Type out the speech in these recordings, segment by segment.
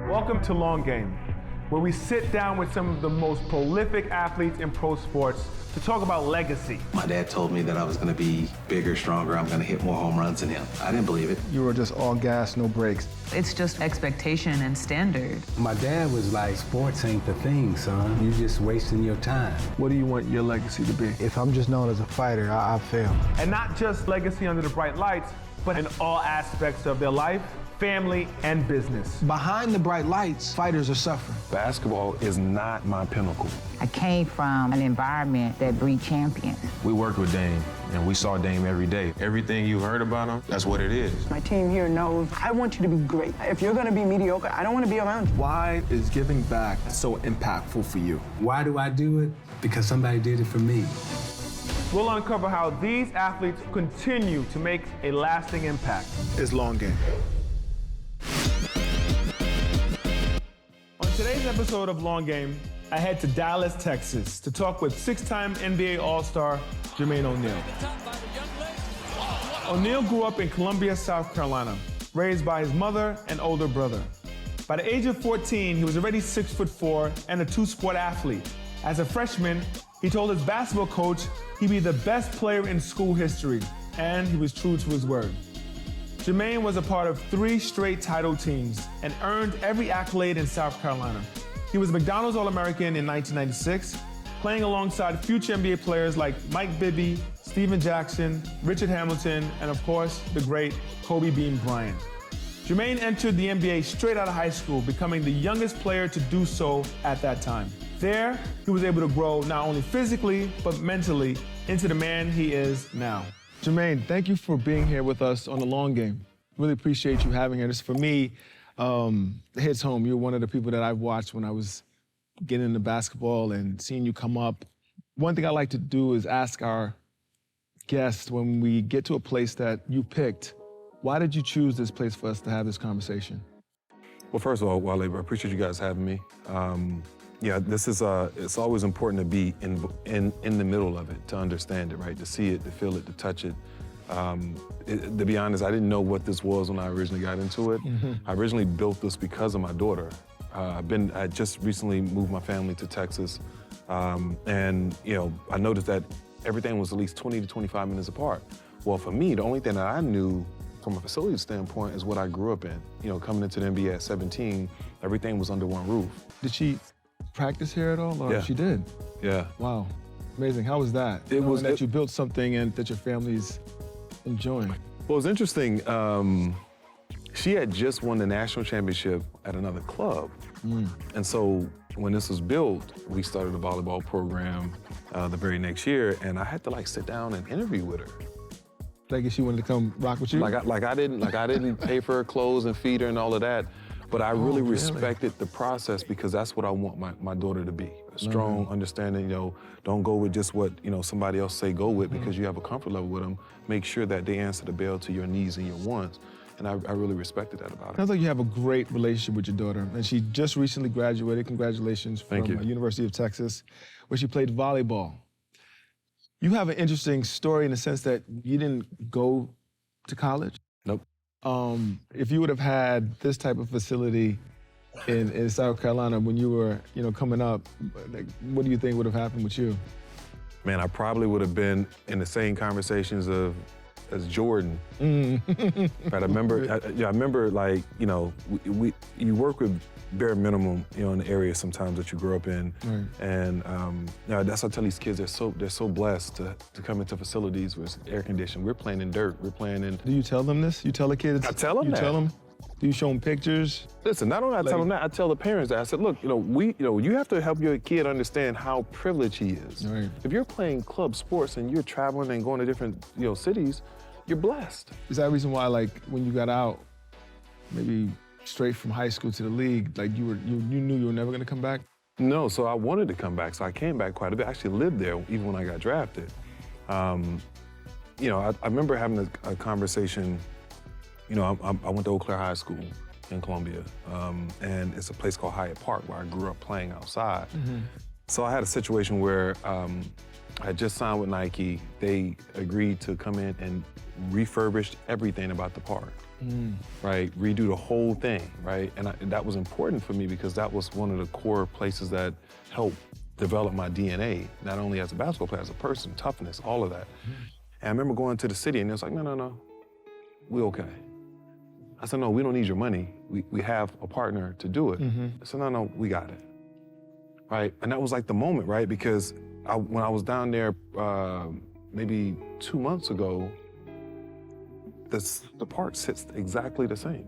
Welcome to Long Game, where we sit down with some of the most prolific athletes in pro sports to talk about legacy. My dad told me that I was going to be bigger, stronger, I'm going to hit more home runs than him. I didn't believe it. You were just all gas, no brakes. It's just expectation and standard. My dad was like, sports ain't the thing, son. You're just wasting your time. What do you want your legacy to be? If I'm just known as a fighter, I fail. And not just legacy under the bright lights, but in all aspects of their life, family, and business. Behind the bright lights, fighters are suffering. Basketball is not my pinnacle. I came from an environment that breed champions. We worked with Dame, and we saw Dame every day. Everything you heard about him, that's what it is. My team here knows I want you to be great. If you're going to be mediocre, I don't want to be around you. Why is giving back so impactful for you? Why do I do it? Because somebody did it for me. We'll uncover how these athletes continue to make a lasting impact. It's Long Game. On today's episode of Long Game, I head to Dallas, Texas to talk with six-time NBA All-Star Jermaine O'Neal. O'Neal grew up in Columbia, South Carolina, raised by his mother and older brother. By the age of 14, he was already 6'4" and a two-sport athlete. As a freshman, he told his basketball coach he'd be the best player in school history, and he was true to his word. Jermaine was a part of 3 straight title teams and earned every accolade in South Carolina. He was McDonald's All-American in 1996, playing alongside future NBA players like Mike Bibby, Steven Jackson, Richard Hamilton, and of course, the great Kobe Bean Bryant. Jermaine entered the NBA straight out of high school, becoming the youngest player to do so at that time. There, he was able to grow not only physically, but mentally into the man he is now. Jermaine, thank you for being here with us on the Long Game. Really appreciate you having here. This, for me, it hits home. You're one of the people that I've watched when I was getting into basketball and seeing you come up. One thing I like to do is ask our guests when we get to a place that you picked, why did you choose this place for us to have this conversation? Well, first of all, Wale, I appreciate you guys having me. Yeah, this is, it's always important to be in the middle of it, to understand it, right? To see it, to feel it, to touch it. To be honest, I didn't know what this was when I originally got into it. I originally built this because of my daughter. I just recently moved my family to Texas, and I noticed that everything was at least 20 to 25 minutes apart. Well, for me, the only thing that I knew from a facility standpoint is what I grew up in. Coming into the NBA at 17, everything was under one roof. Did she practice here at all? Or Yeah. She did? Yeah. Wow. Amazing. How was that? It was that you built something and that your family's enjoying. Well, it was interesting. She had just won the national championship at another club. And so when this was built, we started a volleyball program the very next year, and I had to sit down and interview with her. Like if she wanted to come rock with you? I didn't pay for her clothes and feed her and all of that. But I really respected the process because that's what I want my daughter to be. A strong, understanding, don't go with just what, somebody else say go with because you have a comfort level with them. Make sure that they answer the bell to your needs and your wants. And I really respected that about her. Sounds like you have a great relationship with your daughter. And she just recently graduated. Congratulations from University of Texas, where she played volleyball. You have an interesting story in the sense that you didn't go to college. Nope. If you would have had this type of facility in South Carolina when you were, coming up, what do you think would have happened with you? Man, I probably would have been in the same conversations as Jordan. Right, I remember, you work with bare minimum, in the area sometimes that you grow up in. Right. And that's what I tell these kids, they're so blessed to come into facilities where it's air conditioned. We're playing in dirt, we're playing in... Do you tell them this? You tell the kids? I tell them that. You tell them? Do you show them pictures? Listen, not only I tell them that, I tell the parents that. I said, look, you have to help your kid understand how privileged he is. Right. If you're playing club sports and you're traveling and going to different, cities, you're blessed. Is that a reason why, when you got out, maybe straight from high school to the league, you knew you were never gonna come back? No, so I wanted to come back, so I came back quite a bit. I actually lived there even when I got drafted. I remember having a conversation. I went to Eau Claire High School in Columbia, and it's a place called Hyatt Park where I grew up playing outside. So I had a situation where I just signed with Nike. They agreed to come in and refurbish everything about the park, right? Redo the whole thing, right? And that was important for me because that was one of the core places that helped develop my DNA, not only as a basketball player, as a person, toughness, all of that. And I remember going to the city and it was like, no, we okay. I said, no, we don't need your money. We have a partner to do it. I said, no, we got it, right? And that was like the moment, right? Because when I was down there maybe 2 months ago, the park sits exactly the same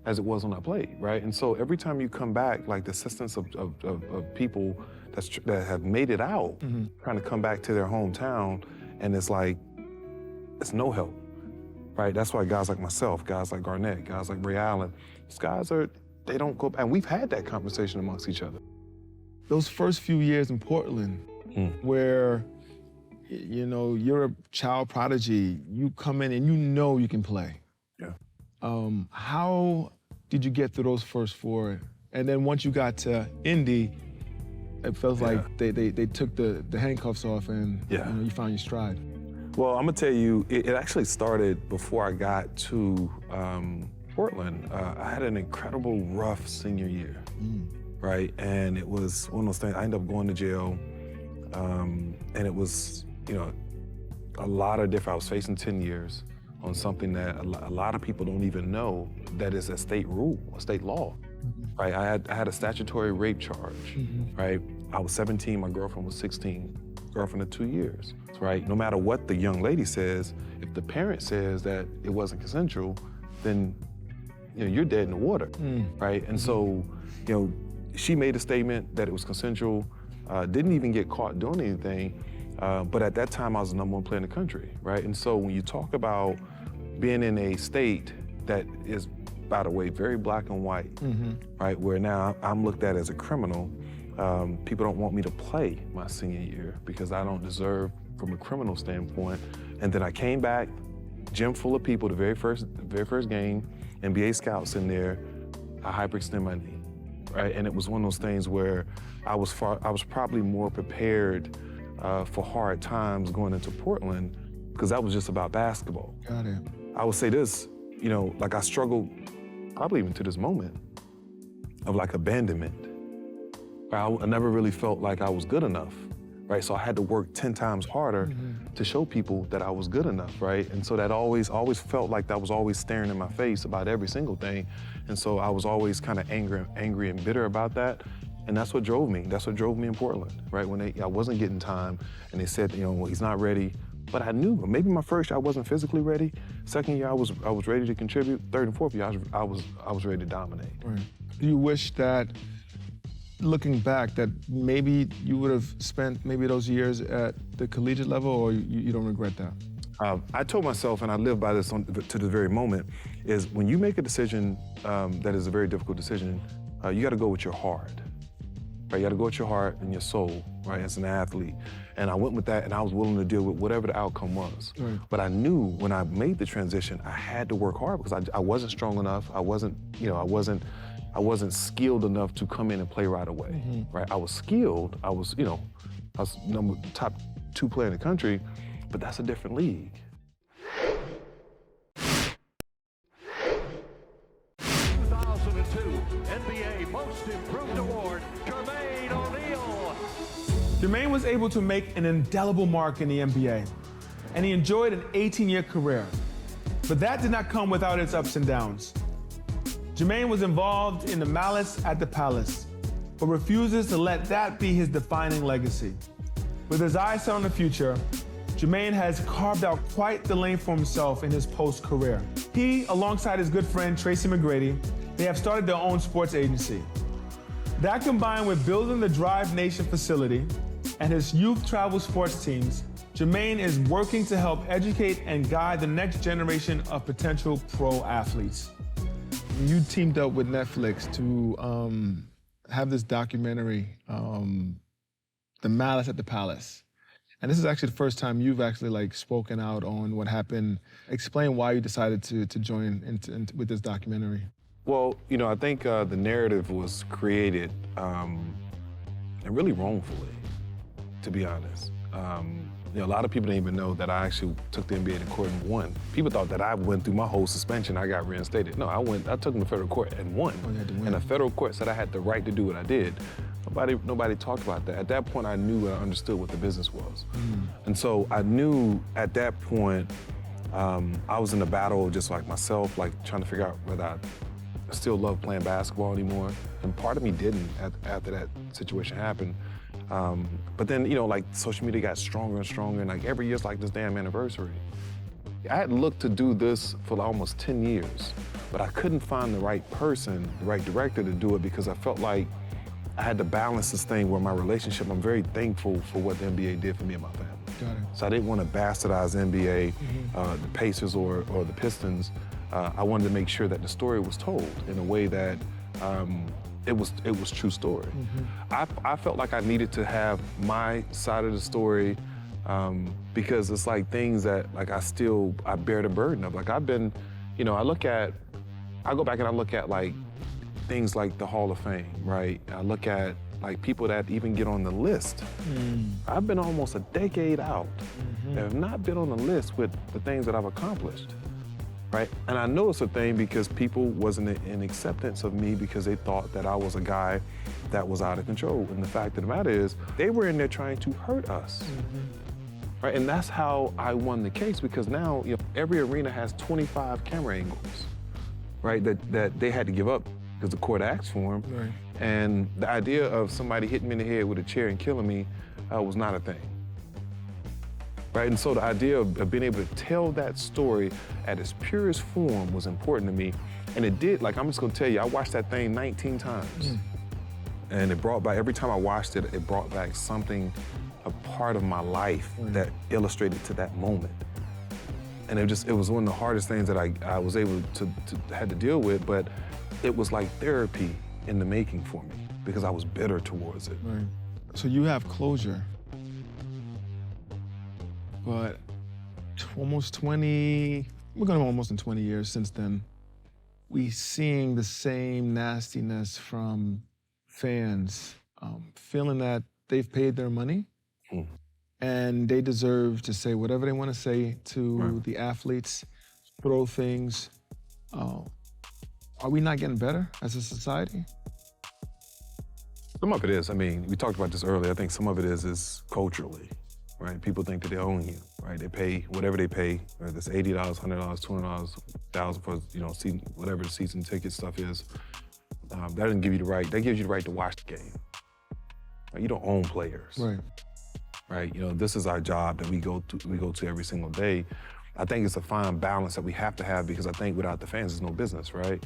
as it was when I played, right? And so every time you come back, like the assistance of people that have made it out, trying to come back to their hometown, and it's like, it's no help, right? That's why guys like myself, guys like Garnett, guys like Ray Allen, these guys they don't go, and we've had that conversation amongst each other. Those first few years in Portland, where you're a child prodigy, you come in and you can play. Yeah. How did you get through those first 4? And then once you got to Indy, it felt like they took the handcuffs off and you found your stride. Well, I'm gonna tell you, it actually started before I got to Portland. I had an incredible rough senior year, right? And it was one of those things, I ended up going to jail, and it was, a lot of different, I was facing 10 years on something that a lot of people don't even know that is a state rule, a state law, right? I had a statutory rape charge, right? I was 17, my girlfriend was 16, girlfriend of 2 years, right? No matter what the young lady says, if the parent says that it wasn't consensual, then you're dead in the water, right? And so, she made a statement that it was consensual, didn't even get caught doing anything, but at that time I was the #1 player in the country, right? And so when you talk about being in a state that is, by the way, very black and white, right? Where now I'm looked at as a criminal. People don't want me to play my senior year because I don't deserve from a criminal standpoint. And then I came back, gym full of people, the very first game, NBA scouts in there, I hyperextend my knee, right? And it was one of those things where I was probably more prepared for hard times going into Portland because that was just about basketball. Got it. I would say this, like I struggled probably even to this moment of like abandonment. I never really felt like I was good enough, right? So I had to work 10 times harder to show people that I was good enough, right? And so that always felt like that was always staring in my face about every single thing. And so I was always kind of angry and bitter about that. And that's what drove me. That's what drove me in Portland, right? When I wasn't getting time and they said, well, he's not ready. But I knew, maybe my first year I wasn't physically ready. Second year I was ready to contribute. Third and fourth year I was ready to dominate. Right. Do you wish that, looking back, that maybe you would have spent maybe those years at the collegiate level, or you don't regret that? I told myself, and I live by this to this very moment, is when you make a decision that is a very difficult decision, you got to go with your heart. Right? You got to go with your heart and your soul, right, as an athlete. And I went with that, and I was willing to deal with whatever the outcome was. Right. But I knew when I made the transition, I had to work hard because I wasn't strong enough. I wasn't skilled enough to come in and play right away, right? I was skilled. I was top 2 player in the country, but that's a different league. 2002 NBA Most Improved Award, Jermaine O'Neal. Jermaine was able to make an indelible mark in the NBA, and he enjoyed an 18-year career. But that did not come without its ups and downs. Jermaine was involved in the malice at the palace, but refuses to let that be his defining legacy. With his eyes set on the future, Jermaine has carved out quite the lane for himself in his post-career. He, alongside his good friend Tracy McGrady, they have started their own sports agency. That, combined with building the Drive Nation facility and his youth travel sports teams, Jermaine is working to help educate and guide the next generation of potential pro athletes. You teamed up with Netflix to have this documentary, The Malice at the Palace. And this is actually the first time you've actually spoken out on what happened. Explain why you decided to join with this documentary. Well, I think the narrative was created and really wrongfully, to be honest. You know, a lot of people didn't even know that I actually took the NBA to court and won. People thought that I went through my whole suspension, I got reinstated. No, I took them to federal court and won. Oh, you had to win. And the federal court said I had the right to do what I did. Nobody talked about that. At that point, I knew and I understood what the business was. And so I knew at that point, I was in a battle just like myself, like trying to figure out whether I still love playing basketball anymore. And part of me didn't after that situation happened. But then, you know, like social media got stronger and stronger, and like every year's like this damn anniversary. I had looked to do this for almost 10 years, but I couldn't find the right person, the right director to do it because I felt like I had to balance this thing where my relationship, I'm very thankful for what the NBA did for me and my family. Got it. So I didn't want to bastardize the NBA, the Pacers or the Pistons. I wanted to make sure that the story was told in a way that it was true story. I felt like I needed to have my side of the story because it's like things that like I bear the burden of. Like I've been, you know, I go back and I look at like things like the Hall of Fame, right? I look at like people that even get on the list. I've been almost a decade out and have not been on the list with the things that I've accomplished. Right? And I know it's a thing because people wasn't in acceptance of me because they thought that I was a guy that was out of control. And the fact of the matter is, they were in there trying to hurt us. Right? And that's how I won the case because now, you know, every arena has 25 camera angles, right? That they had to give up because the court asked for them. Right. And the idea of somebody hitting me in the head with a chair and killing me was not a thing. Right, and so the idea of being able to tell that story at its purest form was important to me. And it did, like I'm just gonna tell you, I watched that thing 19 times. And it brought back, every time I watched it, it brought back something, a part of my life that illustrated to that moment. And it was one of the hardest things that I was able to had to deal with, but it was like therapy in the making for me because I was bitter towards it. Right. So you have closure. But almost 20, we're going to almost in 20 years since then, we seeing the same nastiness from fans, feeling that they've paid their money and they deserve to say whatever they want to say to the athletes, throw things. Are we not getting better as a society? Some of it is. I mean, we talked about this earlier. I think some of it is culturally. Right? People think that they own you, right? They pay whatever they pay, whether it's $80, $100, $200, $1,000 for, you know, season, whatever the season ticket stuff is. That doesn't give you the right. That gives you the right to watch the game. Right? You don't own players. Right. Right? You know, this is our job that we go to every single day. I think it's a fine balance that we have to have because I think without the fans, there's no business, right?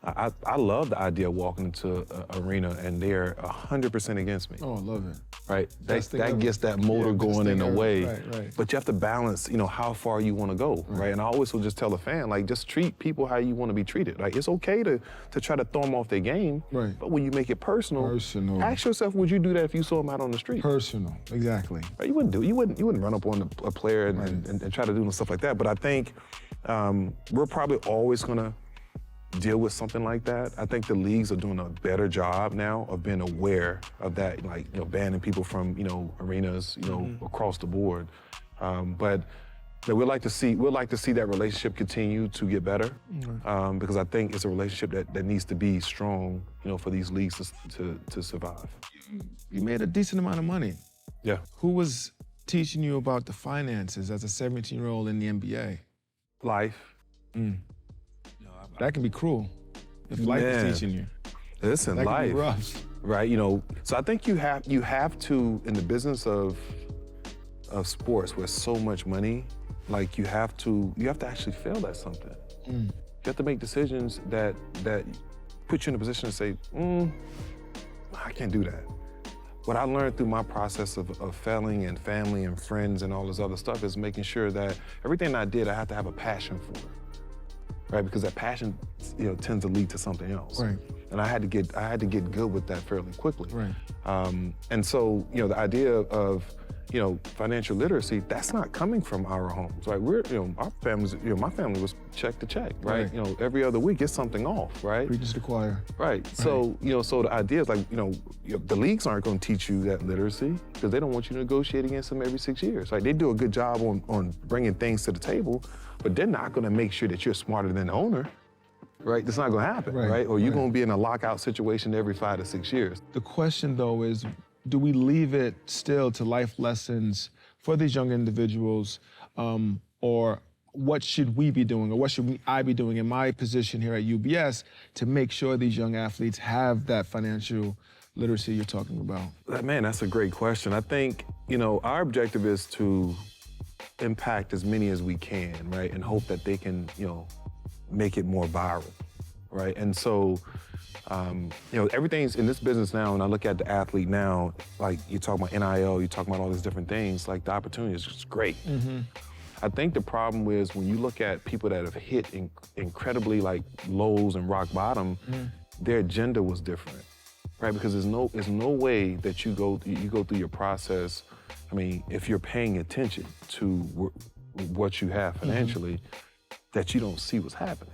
I love the idea of walking into an arena and they're 100% against me. Oh, I love it. Right? That gets that motor going in a way. Right. But you have to balance, you know, how far you want to go, right? And I always will just tell a fan, like, just treat people how you want to be treated. Like, it's okay to try to throw them off their game, right? But when you make it personal, ask yourself, would you do that if you saw them out on the street? Personal, exactly. Right? You wouldn't run up on a player and try to do stuff like that. But I think we're probably always gonna deal with something like that. I think the leagues are doing a better job now of being aware of that, like, you know, banning people from, you know, arenas, you know, across the board. But we'd like to see that relationship continue to get better because I think it's a relationship that needs to be strong, you know, for these leagues to survive. You made a decent amount of money. Yeah. Who was teaching you about the finances as a 17-year-old in the NBA? Life. That can be cruel if life is teaching you. Listen, that life, can be rough. Right? You know, so I think you have to, in the business of sports where so much money, like you have to actually fail at something. You have to make decisions that put you in a position to say, I can't do that. What I learned through my process of failing and family and friends and all this other stuff is making sure that everything I did, I have to have a passion for it. Right, because that passion, you know, tends to lead to something else. Right. And I had to get good with that fairly quickly. Right. And so, you know, the idea of, financial literacy, that's not coming from our homes. Like our families, my family was check to check, right? Every other week it's something off, right? Preachers to the choir. Right. So, so the idea is like, the leagues aren't going to teach you that literacy because they don't want you to negotiate against them every 6 years. Like they do a good job on bringing things to the table, but they're not going to make sure that you're smarter than the owner. Right, that's not going to happen, right? Or you're going to be in a lockout situation every 5 to 6 years. The question, though, is do we leave it still to life lessons for these young individuals, or what should we be doing, or what should I be doing in my position here at UBS to make sure these young athletes have that financial literacy you're talking about? Man, that's a great question. I think, our objective is to impact as many as we can, right, and hope that they can, make it more viral, right? And so, everything's in this business now, and I look at the athlete now, like you talk about NIL, you talk about all these different things, like the opportunity is just great. Mm-hmm. I think the problem is when you look at people that have hit incredibly like lows and rock bottom, their agenda was different, right? Because there's no way that you go through your process. I mean, if you're paying attention to what you have financially, that you don't see what's happening.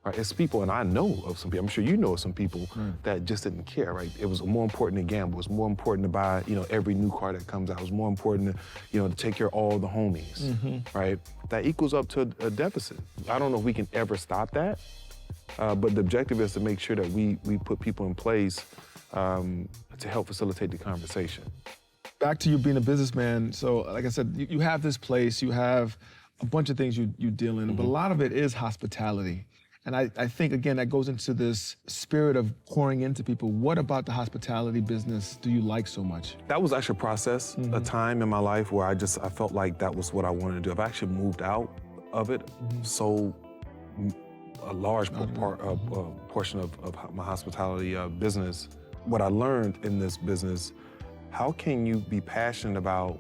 Right? It's people, and I know of some people, I'm sure you know of some people that just didn't care, right? It was more important to gamble. It was more important to buy, every new car that comes out. It was more important to, to take care of all the homies, right? That equals up to a deficit. I don't know if we can ever stop that, but the objective is to make sure that we put people in place to help facilitate the conversation. Back to you being a businessman. So, like I said, you have this place, you have a bunch of things you deal in, but a lot of it is hospitality. And I think, again, that goes into this spirit of pouring into people. What about the hospitality business do you like so much? That was actually a process, a time in my life where I felt like that was what I wanted to do. I've actually moved out of it, so a large portion of my hospitality business. What I learned in this business, how can you be passionate about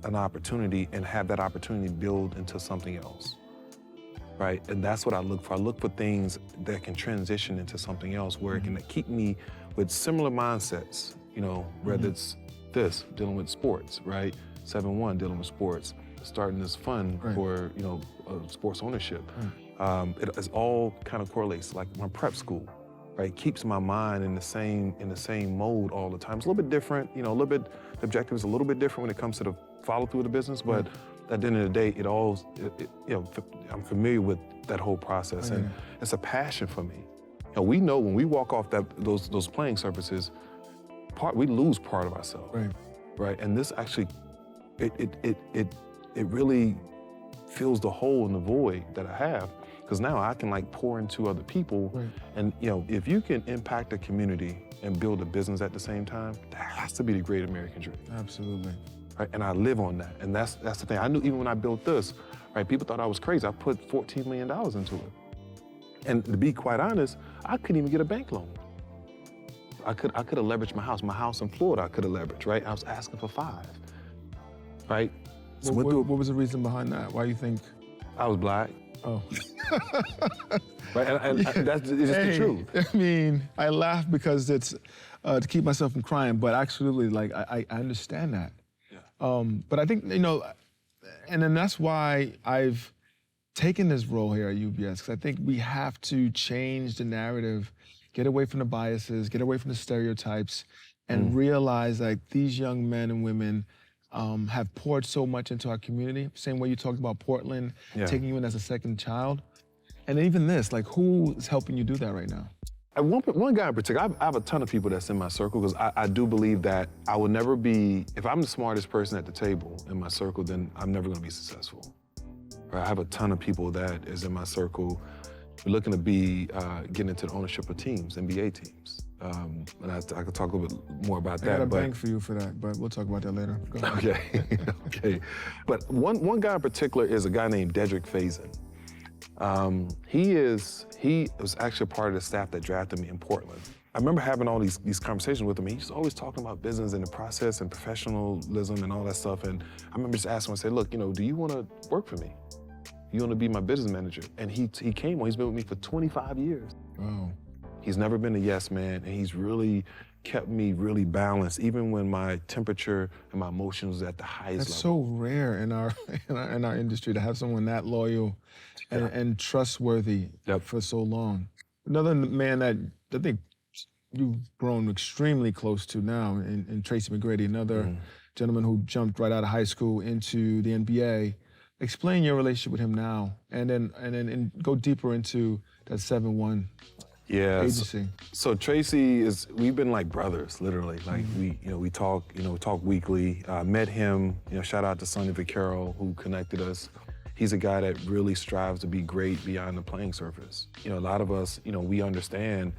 an opportunity and have that opportunity build into something else, right? And that's what I look for. I look for things that can transition into something else where it can keep me with similar mindsets, whether it's this, dealing with sports, right? 7-1, dealing with sports, starting this fund for, sports ownership. It all kind of correlates, like my prep school, right? Keeps my mind in the same mode all the time. It's a little bit different, the objective is a little bit different when it comes to the follow through of the business, but at the end of the day, I'm familiar with that whole process, and it's a passion for me. We know when we walk off those playing surfaces, we lose part of ourselves, right? And this actually, it really fills the hole in the void that I have, because now I can pour into other people, and if you can impact a community and build a business at the same time, that has to be the great American dream. Absolutely. Right? And I live on that, and that's the thing. I knew even when I built this, right? People thought I was crazy. I put $14 million into it, and to be quite honest, I couldn't even get a bank loan. I could have leveraged my house in Florida. I could have leveraged, right? I was asking for 5, right? So what was the reason behind that? Why do you think? I was black. Oh. Right, and that's just the truth. I mean, I laugh because it's to keep myself from crying, but absolutely, I understand that. But I think, and then that's why I've taken this role here at UBS, because I think we have to change the narrative, get away from the biases, get away from the stereotypes, and realize these young men and women have poured so much into our community. Same way you talked about Portland, taking you in as a second child. And even this, who is helping you do that right now? One guy in particular, I have a ton of people that's in my circle, because I do believe that I will never be, if I'm the smartest person at the table in my circle, then I'm never gonna be successful. Right? I have a ton of people that is in my circle looking to be getting into the ownership of teams, NBA teams. And I could talk a little bit more about that. I got a bank for you for that, but we'll talk about that later. Go ahead. Okay. But one guy in particular is a guy named Dedrick Faison. He was actually part of the staff that drafted me in Portland. I remember having all these conversations with him. He was always talking about business and the process and professionalism and all that stuff. And I remember just asking him, I said, look, do you want to work for me? You want to be my business manager? And he came on. He's been with me for 25 years. Wow. He's never been a yes man, and he's really kept me really balanced, even when my temperature and my emotions was at the highest That's level. so rare in our in our industry to have someone that loyal and trustworthy for so long. Another man that I think you've grown extremely close to now, in Tracy McGrady, another gentleman who jumped right out of high school into the NBA. Explain your relationship with him now, and then go deeper into that 7-1 agency. So Tracy we've been like brothers, literally. Like we talk weekly. Met him, shout out to Sonny Vaccaro who connected us. He's a guy that really strives to be great beyond the playing surface. A lot of us, we understand,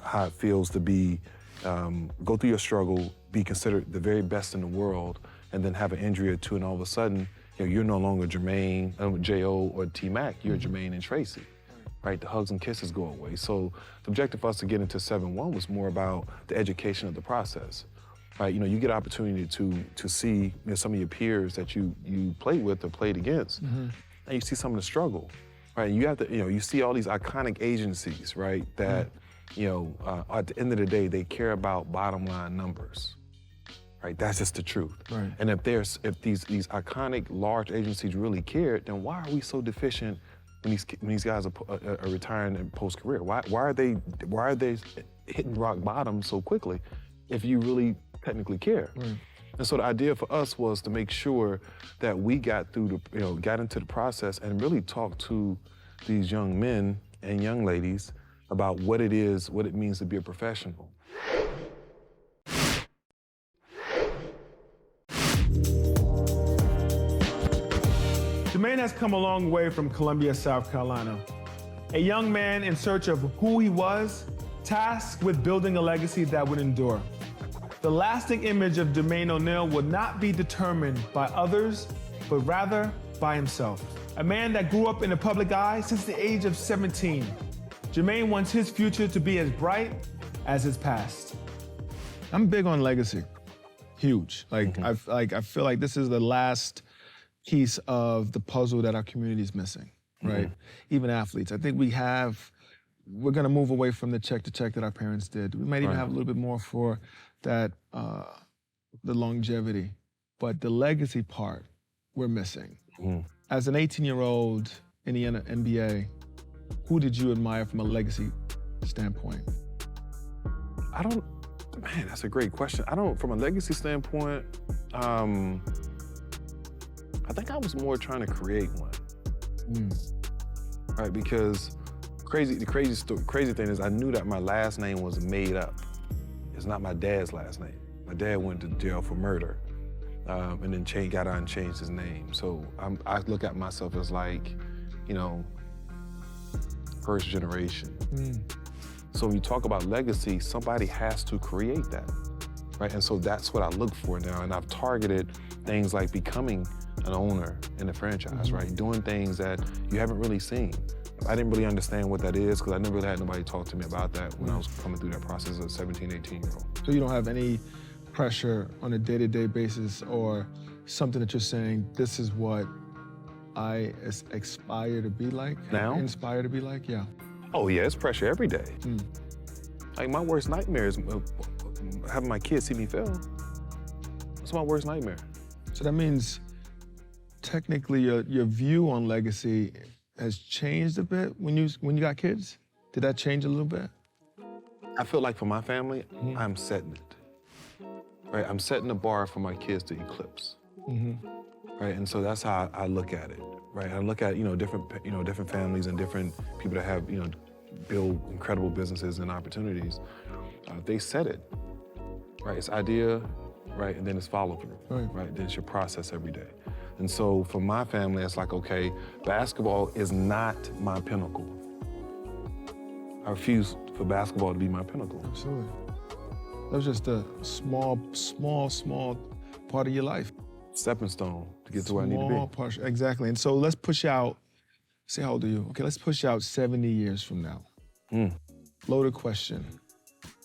how it feels to be, go through your struggle, be considered the very best in the world, and then have an injury or two, and all of a sudden, you're no longer Jermaine, J.O. or T-Mac, you're Jermaine and Tracy, right? The hugs and kisses go away. So the objective for us to get into 7-1 was more about the education of the process, right? You get opportunity to see some of your peers that you played with or played against, and you see some of the struggle, right? And you have to, you see all these iconic agencies, right? That, at the end of the day, they care about bottom line numbers. Right, that's just the truth. Right. And if these iconic large agencies really cared, then why are we so deficient when these guys are retiring in post career? Why are they hitting rock bottom so quickly if you really technically care? Right. And so the idea for us was to make sure that we got through got into the process and really talk to these young men and young ladies about what it means to be a professional. Jermaine has come a long way from Columbia, South Carolina. A young man in search of who he was, tasked with building a legacy that would endure. The lasting image of Jermaine O'Neal would not be determined by others, but rather by himself. A man that grew up in the public eye since the age of 17. Jermaine wants his future to be as bright as his past. I'm big on legacy. Huge. I feel like this is the last piece of the puzzle that our community is missing, right? Even athletes. I think we're gonna move away from the check to check that our parents did. We might even have a little bit more for that, the longevity. But the legacy part, we're missing. As an 18-year-old in the NBA, who did you admire from a legacy standpoint? Man, that's a great question. From a legacy standpoint, I think I was more trying to create one. Right, because the crazy thing is I knew that my last name was made up. It's not my dad's last name. My dad went to jail for murder, and then got out and changed his name. So I look at myself as like, first generation. So when you talk about legacy, somebody has to create that, right? And so that's what I look for now. And I've targeted things like becoming an owner in the franchise, right? Doing things that you haven't really seen. I didn't really understand what that is because I never really had nobody talk to me about that when I was coming through that process as a 17, 18-year-old. So you don't have any pressure on a day-to-day basis or something that you're saying, this is what I aspire to be like? Now? Inspire to be like, yeah. Oh yeah, it's pressure every day. Like my worst nightmare is having my kids see me fail. That's my worst nightmare. So that means technically your view on legacy has changed a bit when you got kids? Did that change a little bit? I feel like for my family, I'm setting it. Right, I'm setting the bar for my kids to eclipse. Right, and so that's how I look at it. Right, I look at different families and different people that have build incredible businesses and opportunities. They set it. Right, it's idea, right, and then it's follow through. Right, then it's your process every day. And so for my family, it's like, okay, basketball is not my pinnacle. I refuse for basketball to be my pinnacle. Absolutely. That was just a small part of your life. Stepping stone to get to where I need to be. Small part, exactly. And so let's push out, say how old are you? Okay, let's push out 70 years from now. Loaded question.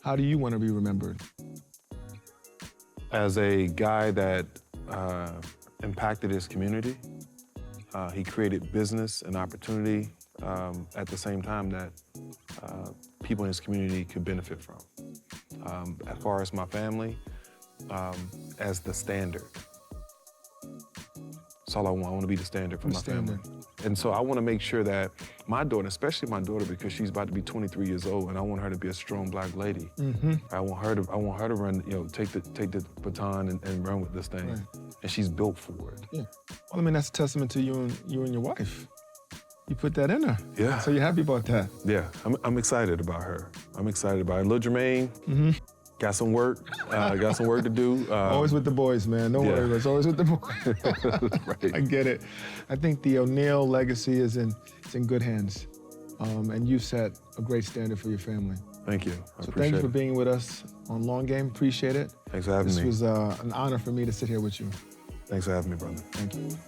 How do you want to be remembered? As a guy that impacted his community. He created business and opportunity at the same time that people in his community could benefit from. as far as my family, as the standard. That's all I want. I want to be the standard for my family. And so I want to make sure that my daughter, especially my daughter, because she's about to be 23 years old, and I want her to be a strong Black lady. I want her to run, take the baton and run with this thing. Right. And she's built for it. Yeah. Well, I mean, that's a testament to you and your wife. You put that in her. Yeah. So you're happy about that. Yeah, I'm excited about her. I'm excited about her. Little Jermaine, got some work. Got some work to do. Always with the boys, man. Don't worry, it's always with the boys. Right. I get it. I think the O'Neal legacy is in good hands. And you set a great standard for your family. Thank you. So thank you for being with us on Long Game. Appreciate it. Thanks for having me. This was an honor for me to sit here with you. Thanks for having me, brother. Thank you.